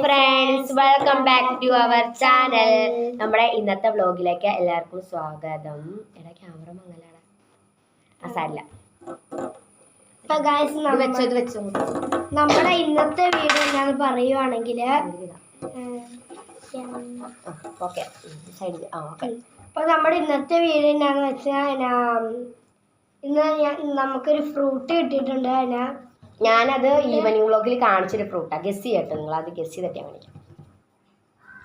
Friends, welcome back to our channel. നമ്മുടെ ഇന്നത്തെ വ്ലോഗിലേക്ക് എല്ലാവർക്കും സ്വാഗതം. എടാ ക്യാമറ മങ്ങലാണ്. നമ്മുടെ ഇന്നത്തെ വീഡിയോ ഞാൻ പറയുവാണെങ്കിൽ അപ്പോൾ നമ്മുടെ ഇന്നത്തെ വീഡിയോ എന്നാന്ന് വെച്ചാൽ ഇന്ന് നമുക്കൊരു ഫ്രൂട്ട് കിട്ടിയിട്ടുണ്ട്. ഞാനത് ഈവനിങ് വ്ലോഗിൽ കാണിച്ചൊരു ഫ്രൂട്ടാണ്. ഗസ് ചെയ്യട്ടെ, നിങ്ങൾ അത് ഗസ് ചെയ്തിട്ട് കാണിക്കാം.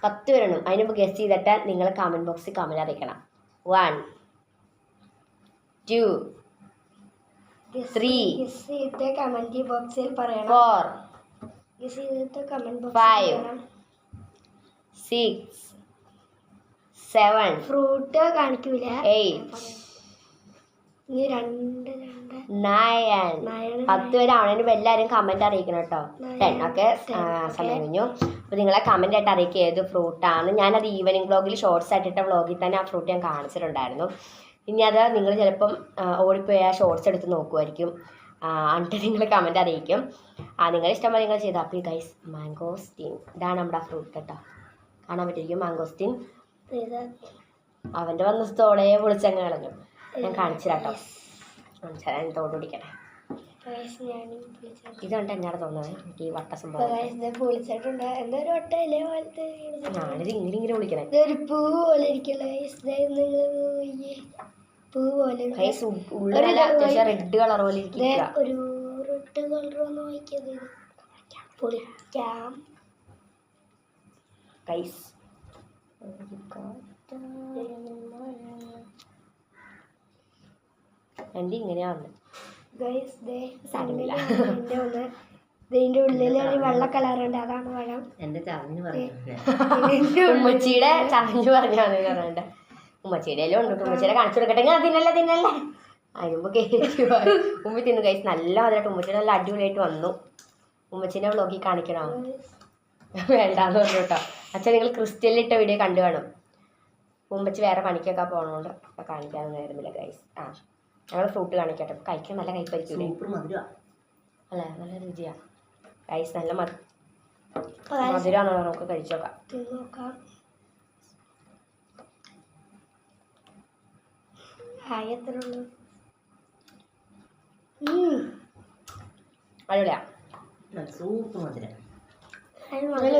10 വരണം. അതിന് മുമ്പ് ഗസ് ചെയ്തിട്ട് നിങ്ങൾ കമൻറ്റ് ബോക്സിൽ കമൻറ്റ് അറിയിക്കണം. 1 2 3 കമന്റ് ബോക്സിൽ പറയണം. 4 5 6 7 ഫ്രൂട്ട് കാണിക്കൂല. 8 9 10 വരെ ആവണേന് എല്ലാവരും കമന്റ് അറിയിക്കണം കേട്ടോ. 10 ഒക്കെ സമയം കഴിഞ്ഞു. അപ്പോൾ നിങ്ങളെ കമന്റ് ആയിട്ട് അറിയിക്കുക ഏത് ഫ്രൂട്ടാണ്. ഞാനത് ഈവനിങ് വ്ലോഗിൽ ഷോർട്സ് ആയിട്ടിട്ട വ്ലോഗിൽ തന്നെ ആ ഫ്രൂട്ട് ഞാൻ കാണിച്ചിട്ടുണ്ടായിരുന്നു. ഇനി അത് നിങ്ങൾ ചിലപ്പം ഓടിപ്പോയി ആ ഷോർട്സ് എടുത്ത് നോക്കുമായിരിക്കും. എന്നിട്ട് നിങ്ങൾ കമന്റ് അറിയിക്കും. നിങ്ങളുടെ ഇഷ്ടമായി നിങ്ങൾ ചെയ്താൽ. അപ്പോൾ ഗൈസ്, മാംഗോസ്റ്റീൻ ഇതാണ് നമ്മുടെ ഫ്രൂട്ട് കേട്ടോ. കാണാൻ പറ്റിയിരിക്കും മാംഗോസ്റ്റീൻ. അവൻ്റെ വന്നത്തോടെ പൊളിച്ചങ്ങ് കളഞ്ഞു. ഞാൻ കാണിച്ചു കേട്ടോ. ഞാൻ തോട് പിടിക്കട്ടെ. ഇതുകൊണ്ട് എന്നാണ് തോന്നുന്നത് എനിക്ക് ഈ വട്ട സംഭവം. ഞാനിത് ഇങ്ങനെ വിളിക്കണേ. പൂ പോലെ അത്യാവശ്യം റെഡ് കളർ പോലെ ഒരു റെഡ് കളർ ഒന്ന് പൊളിക്കാം. ഗൈസ് എൻ്റെ ഇങ്ങനെയാ വന്നത്. ഇതിന്റെ ഉള്ളിൽ ഒരു വെള്ള കളറുണ്ട്, അതാണ് പഴം. ഉമ്മച്ചിയുടെ ചതഞ്ഞു പറഞ്ഞാണ് പറയണ്ട. ഉമ്മച്ചിയുടെ എല്ലാം ഉണ്ട്. ഉമ്മച്ചിയുടെ കാണിച്ചു കൊടുക്കട്ടെ. തിന്നല്ലേ അതിനുമ്പോ കേക്ക് ഉമ്മി തിന്നു. ഗൈസ് നല്ല മധുരമായിട്ട് ഉമ്മച്ചിയുടെ നല്ല അടിപൊളിയായിട്ട് വന്നു. ഉമ്മച്ചീൻ്റെ വ്ലോഗിൽ കാണിക്കണോ? വേണ്ടാന്ന് പറഞ്ഞു കേട്ടോ. അച്ഛൻ നിങ്ങൾ ക്രിസ്റ്റലിട്ട വീഡിയോ കണ്ടു കാണും. ഉമ്മച്ചി വേറെ പണിക്കൊക്കെ പോകണോണ്ട് അപ്പം കാണിക്കാനൊന്നും നേരമില്ല ഗൈസ്. ഞങ്ങൾ ഫ്രൂട്ട് കാണിക്കട്ടെ. കഴിക്കാൻ നല്ല കഴിപ്പായിരിക്കും. അല്ലേ, നല്ല രുചിയാണ് ഗൈസ്. നല്ല മധുരമാണോ നമുക്ക് കഴിച്ചു നോക്കാം. അടിപൊളിയാ. സൂപ്പർ മധുരം.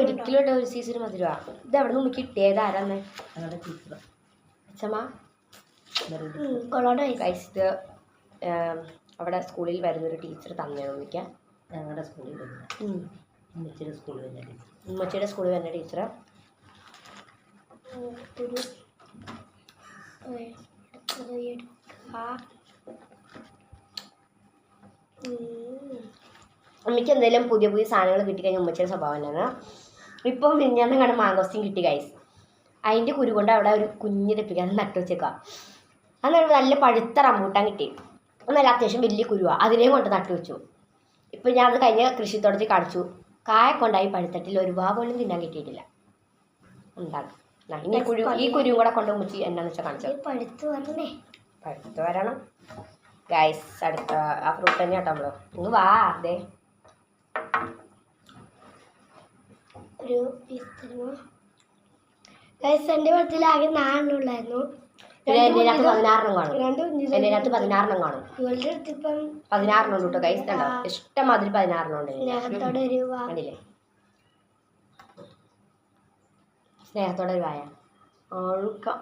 ഒരിക്കലും ഒരു സീസൺ മധുരമാണ്. ഇത് എവിടെ നിന്ന് കിട്ടിയത്? ആരാന്ന് അച്ഛമ്മ ഗൈസ്. ഇത് അവിടെ സ്കൂളിൽ വരുന്നൊരു ടീച്ചർ തന്നെയാണ് ഉമ്മിക്ക. ഞങ്ങളുടെ സ്കൂളിൽ ഉമ്മച്ചിയുടെ സ്കൂളിൽ വരുന്ന ടീച്ചർ. ഉമ്മയ്ക്ക് എന്തെങ്കിലും പുതിയ സാധനങ്ങൾ കിട്ടിക്കഴിഞ്ഞാൽ ഉമ്മച്ചിയുടെ സ്വഭാവം തന്നെയാണ്. ഇപ്പോൾ മിഞ്ഞാന്ന് കണ്ട മാംഗോസ്റ്റീൻ കിട്ടി ഗൈസ്. അതിൻ്റെ കുരു കൊണ്ട് അവിടെ ഒരു കുഞ്ഞ് തെപ്പിക്കാൻ നട്ടു വെച്ചേക്കാം. അന്നേരം നല്ല പഴുത്ത റംബൂട്ടാൻ കിട്ടി. നല്ല അത്യാവശ്യം വലിയ കുരുവാണ്. അതിനെയും കൊണ്ട് നട്ടു വെച്ചു. ഇപ്പം ഞാൻ അത് കഴിഞ്ഞ കൃഷിത്തോട്ടത്തിൽ കാണിച്ചു. കായ കൊണ്ടായി പഴുത്തട്ടിൽ ഒരു വാ പോലും തിന്നാൻ കിട്ടിയിട്ടില്ല. ഉണ്ടാകും. ഇനി ഈ കുരുവും കൂടെ കൊണ്ട് ഉമ്മച്ചി എന്നാന്ന് വെച്ചാൽ കാണിച്ചു. പഴുത്ത് വരണം ഗൈസ്. അടുത്ത ആ ഫ്രൂട്ട് തന്നെ കേട്ടോ നമ്മള്. ഇങ്ങ് വാ. അതെ ഒരു എൻ്റെ വീട്ടിലാകെ 4 ഉള്ളായിരുന്നു. 16 കാണും. 16 ഉണ്ട് കേട്ടോ ഗൈസ്. കണ്ടോ ഇഷ്ടമാതിരി 16 ഉണ്ട്. കണ്ടില്ലേ സ്നേഹത്തോടെ ഒരു വായ ഒഴുക്കം.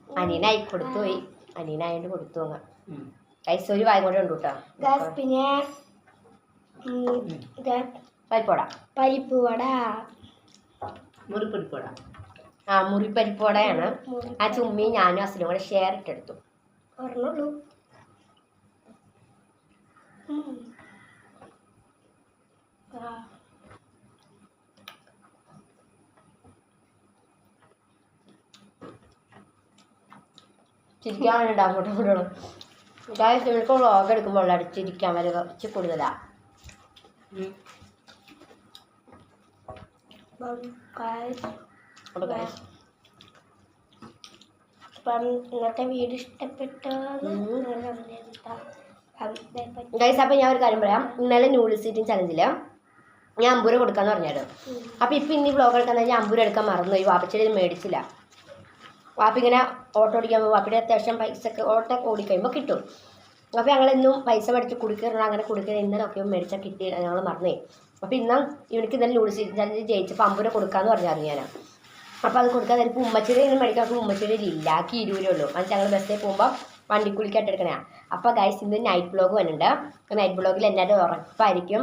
അനിയനായി കൊടുത്തു പോയി. അനിയനായോണ്ട് കൊടുത്തു അങ്ങ് ഗൈസ്. ഒരു വായ കൂടെ ഉണ്ട് കേട്ടോ. പിന്നെ പരിപ്പുവട മുറിപ്പരിപ്പുവട. മുറിപ്പരിപ്പുവടയാണ്. ആ ചുമ്മി ഞാനും അസിനും കൂടെ ഷെയർ ഇട്ടെടുത്തു. പറഞ്ഞോളൂ. ചിരിക്കാൻ വേണ്ടിയിട്ട് അങ്ങോട്ടും ഇങ്ങോട്ടും ഗൈസ്. നിങ്ങൾക്ക് വ്ളോഗ് എടുക്കുമ്പോൾ ചിരിക്കാൻ വരെ കുറച്ച് കൂടുതലാണ്. ഇന്നത്തെ വീഡിയോ ഇഷ്ടപ്പെട്ടോ? ഗൈസ്, അപ്പോൾ ഞാൻ ഒരു കാര്യം പറയാം. ഇന്നലെ നൂഡിൽസ് ഈറ്റിംഗ് ചലഞ്ചിൽ ഞാൻ അമ്പൂര കൊടുക്കാന്ന് പറഞ്ഞായിരുന്നു. അപ്പോൾ ഇപ്പം ഇന്ന് വ്ളോഗ് എടുക്കാൻ കഴിഞ്ഞാൽ അമ്പൂര എടുക്കാൻ മറന്നുപോയി. വാപ്പച്ചേരി ഇത് മേടിച്ചില്ല. വാപ്പ ഇങ്ങനെ ഓട്ടോ ഓടിക്കാൻ പോകും. വാപ്പിയുടെ അത്യാവശ്യം പൈസ ഒക്കെ ഓട്ടോ ഓടിക്കഴിയുമ്പോൾ കിട്ടും. അപ്പോൾ ഞങ്ങളെന്നും പൈസ മേടിച്ച് കുടിക്കണം. അങ്ങനെ കുടിക്കുക ഇന്നലൊക്കെ മേടിച്ചാൽ കിട്ടി ഞങ്ങൾ മറന്നേ. അപ്പോൾ ഇന്ന് ഇവർക്ക് ഇന്നലെ നൂഡിൽസ് ചലഞ്ച് ജയിച്ചപ്പോൾ അമ്പൂര കൊടുക്കാമെന്ന് പറഞ്ഞായിരുന്നു ഞാൻ. അപ്പോൾ അത് കൊടുക്കാൻ നേരം ഇപ്പോൾ ഉമ്മച്ചേരി ഇങ്ങനെ മേടിക്കാൻ ഉമ്മച്ചേരി ഇല്ല, ആക്കി 20 രൂപയേ ഉള്ളൂ. അത് ഞങ്ങൾ ബസ്സിൽ പോകുമ്പോൾ വണ്ടിക്കുളിക്കായിട്ട് എടുക്കണേ. അപ്പോൾ ഗൈസ് ഇന്ന് നൈറ്റ് വ്ളോഗ് വരുന്നുണ്ട്. നൈറ്റ് വ്ളോഗിൽ എന്നാലും ഉറപ്പായിരിക്കും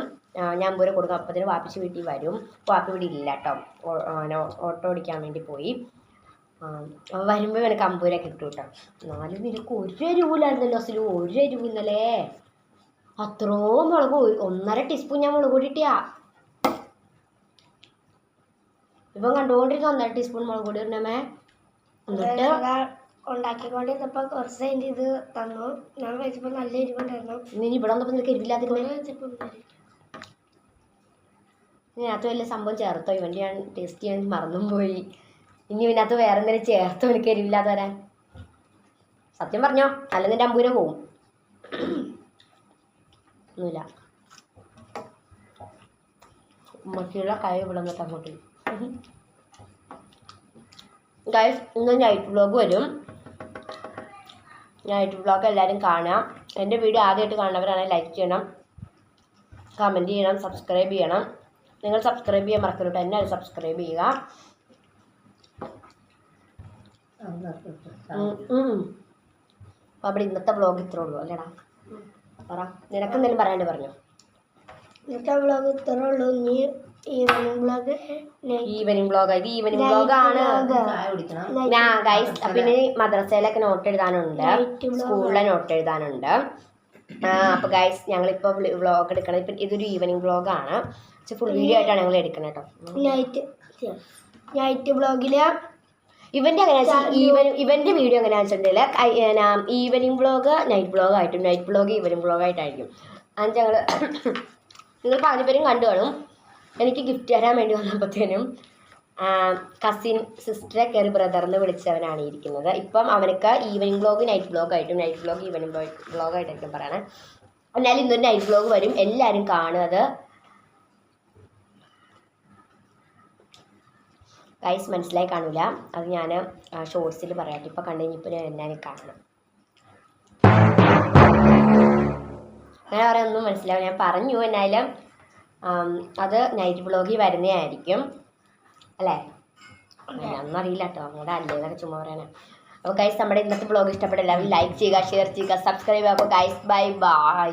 ഞാൻ അമ്പൂര കൊടുക്കും. അപ്പത്തിന് വാപ്പിച്ച് വീട്ടിൽ വരും. വാപ്പി ഇവിടെ ഇല്ല കേട്ടോ, ഓട്ടോ ഓടിക്കാൻ വേണ്ടി പോയി. വരുമ്പോൾ എനിക്ക് അമ്പൂര കിട്ടും കേട്ടോ. എന്നാലും നിനക്ക് 1 രൂപയിലായിരുന്നല്ലോ അസലു, 1 രൂപ ഇന്നലെ. അത്രയും മുളക് 1.5 ടീസ്പൂൺ ഞാൻ മുളക് പൊടി ഇട്ടിയാ. ഇപ്പം കണ്ടുകൊണ്ടിരുന്ന 1.5 ടീസ്പൂൺ മുളക് പൊടി ഇടണമേ. എന്നിട്ട് ഉണ്ടാക്കിക്കൊണ്ടിരുന്നപ്പോൾ കുറച്ച് കഴിഞ്ഞ് ഇത് തന്നു. ഞാൻ കഴിച്ചപ്പോൾ നല്ല എരിവുണ്ടായിരുന്നു. നീ ഇവിടെ വന്നപ്പോൾ നിനക്ക് എരിവില്ലാതിരുന്നേ. ഇതിനകത്ത് വലിയ സംഭവം ചേർത്തോ? ഇവൻ്റെ ഞാൻ ടേസ്റ്റ് ചെയ്യാൻ മറന്നും പോയി. ഇനി ഇതിനകത്ത് വേറെ എന്തെങ്കിലും ചേർത്തോ എനിക്ക് എരിവില്ലാതെ വരാൻ? സത്യം പറഞ്ഞോ, അല്ല നിൻ്റെ അമ്പൂര പോവും. ഒന്നുമില്ല. ഉമ്മച്ചിയുടെ കൈ ഇവിടെ നിന്നിട്ട് അങ്ങോട്ട്. ഗൈസ് ഇന്ന് നൈറ്റ് വ്ളോഗ് വരും. നൈറ്റ് വ്ളോഗ് എല്ലാവരും കാണാം. എൻ്റെ വീഡിയോ ആദ്യമായിട്ട് കാണുന്നവരാണെങ്കിൽ ലൈക്ക് ചെയ്യണം, കമൻറ്റ് ചെയ്യണം, സബ്സ്ക്രൈബ് ചെയ്യണം. നിങ്ങൾ സബ്സ്ക്രൈബ് ചെയ്യാൻ മറക്കരുത്. എന്നെ സബ്സ്ക്രൈബ് ചെയ്യുക. അപ്പോൾ അവിടെ ഇന്നത്തെ വ്ളോഗ് ഇത്രേ ഉള്ളൂ അല്ലേടാ? പറ, നിനക്ക് എന്തെങ്കിലും പറയാണ്ട് പറഞ്ഞോ. ഇന്നത്തെ വ്ളോഗ് ഇത്രേ ഉള്ളൂ. ഇനി ഈവനിങ് വ്ളോഗ് ഈവനിങ് വ്ളോഗ്. ഇത് ഈവനിങ് വ്ളോഗാണ്. ഗൈസ് പിന്നെ മദ്രസയിലൊക്കെ നോട്ട് എഴുതാനുണ്ട്, സ്കൂളിലെ നോട്ട് എഴുതാനുണ്ട്. അപ്പോൾ ഗൈസ് ഞങ്ങളിപ്പോൾ വ്ളോഗ് എടുക്കണം. ഇപ്പം ഇതൊരു ഈവനിങ് വ്ളോഗാണ്. പക്ഷെ ഫുൾ വീഡിയോ ആയിട്ടാണ് ഞങ്ങൾ എടുക്കണം കേട്ടോ. നൈറ്റ് വ്ളോഗിൽ ഇവൻ്റെ ഇവൻ്റെ വീഡിയോ എങ്ങനെയാണെന്ന് വെച്ചിട്ടുണ്ടെങ്കിൽ ഈവനിങ് വ്ളോഗ് നൈറ്റ് വ്ളോഗ് ആയിട്ടും നൈറ്റ് വ്ളോഗ് ഈവനിങ് വ്ളോഗ് ആയിട്ടായിരിക്കും. അത് ഞങ്ങൾ നിങ്ങൾ പകുതി പേരും കണ്ടു കാണും. എനിക്ക് ഗിഫ്റ്റ് തരാൻ വേണ്ടി വന്നപ്പോഴത്തേനും കസിൻ സിസ്റ്ററെ കയറി ബ്രദറിന് വിളിച്ചവനാണ് ഇരിക്കുന്നത്. ഇപ്പം അവനക്ക് ഈവനിങ് വ്ളോഗ് നൈറ്റ് വ്ളോഗ് ആയിട്ടും നൈറ്റ് വ്ളോഗ് ഈവനിങ് വ്ളോഗ് ആയിട്ടായിരിക്കും പറയണേ. എന്നാലും ഇന്നൊരു നൈറ്റ് വ്ളോഗ് വരും, എല്ലാവരും കാണുന്നത്. ഗൈസ് മനസ്സിലായി കാണൂല, അത് ഞാൻ ഷോർട്സിൽ പറയാം. ഇപ്പം കണ്ടു കഴിഞ്ഞപ്പോൾ ഞാൻ എല്ലാവരും കാണണം. അങ്ങനെ പറയാൻ ഒന്നും മനസ്സിലാവും. ഞാൻ പറഞ്ഞു എന്നാലും അത് നൈറ്റ് വ്ളോഗിൽ വരുന്നതായിരിക്കും അല്ലേ? ഒന്നറിയില്ല കേട്ടോ, അങ്ങോട്ട് അല്ലേന്നൊക്കെ ചുമ്മാ പറയാനാ. അപ്പോൾ ഗൈസ് നമ്മുടെ ഇന്നത്തെ വ്ളോഗ് ഇഷ്ടപ്പെട്ട എല്ലാവരും ലൈക്ക് ചെയ്യുക, ഷെയർ ചെയ്യുക, സബ്സ്ക്രൈബ് ചെയ്യുക. അപ്പോൾ ഗൈസ് ബൈ ബൈ.